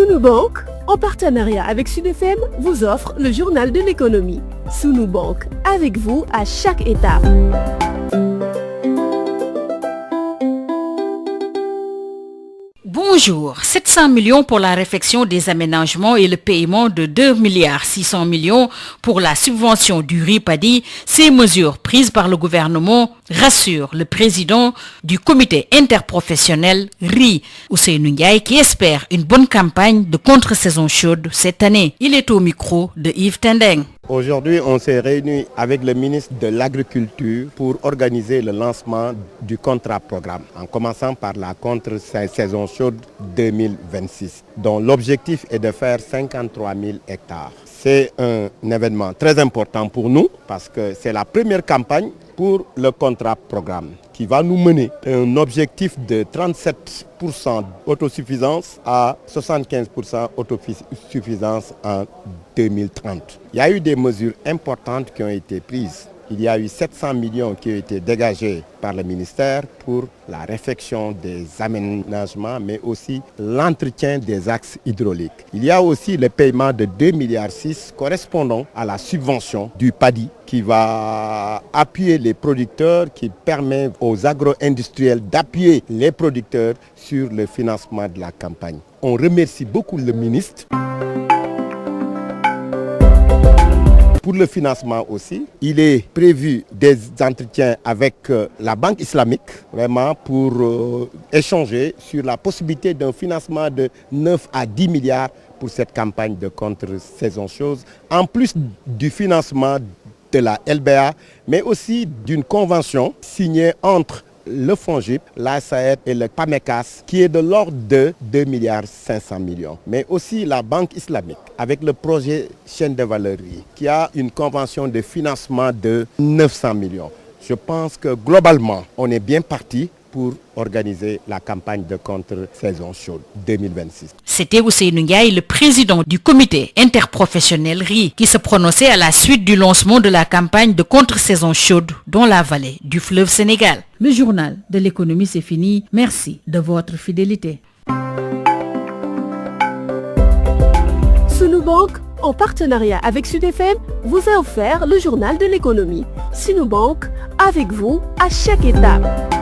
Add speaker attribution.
Speaker 1: Sunu Bank, en partenariat avec Sud FM, vous offre le journal de l'économie. Sunu Bank, avec vous à chaque étape.
Speaker 2: Bonjour, 700 millions pour la réfection des aménagements et le paiement de 2 milliards 600 millions pour la subvention du riz paddy. Ces mesures prises par le gouvernement rassurent le président du comité interprofessionnel riz, Ousseynou Ndiaye, qui espère une bonne campagne de contre-saison chaude cette année. Il est au micro de Yves Tendeng.
Speaker 3: Aujourd'hui, on s'est réunis avec le ministre de l'Agriculture pour organiser le lancement du contrat-programme, en commençant par la contre-saison chaude 2026, dont l'objectif est de faire 53 000 hectares. C'est un événement très important pour nous parce que c'est la première campagne pour le contrat-programme qui va nous mener un objectif de 37% autosuffisance à 75% autosuffisance en 2030. Il y a eu des mesures importantes qui ont été prises. Il y a eu 700 millions qui ont été dégagés par le ministère pour la réfection des aménagements, mais aussi l'entretien des axes hydrauliques. Il y a aussi le paiement de 2,6 milliards correspondant à la subvention du paddy qui va appuyer les producteurs, qui permet aux agro-industriels d'appuyer les producteurs sur le financement de la campagne. On remercie beaucoup le ministre. Pour le financement aussi, il est prévu des entretiens avec la Banque islamique, vraiment pour échanger sur la possibilité d'un financement de 9 à 10 milliards pour cette campagne de contre-saison chaude, en plus du financement de la LBA, mais aussi d'une convention signée entre le FONGIP, la SAED et le PAMECAS qui est de l'ordre de 2,5 milliards, mais aussi la Banque islamique avec le projet chaîne de valeur qui a une convention de financement de 900 millions. Je pense que globalement, on est bien parti pour organiser la campagne de contre-saison chaude 2026.
Speaker 2: C'était Ousseynou Ndiaye, le président du comité interprofessionnel riz, qui se prononçait à la suite du lancement de la campagne de contre-saison chaude dans la vallée du fleuve Sénégal. Le journal de l'économie, c'est fini. Merci de votre fidélité.
Speaker 1: Sunu Bank, en partenariat avec Sud FM, vous a offert le journal de l'économie. Sunu Bank, avec vous à chaque étape.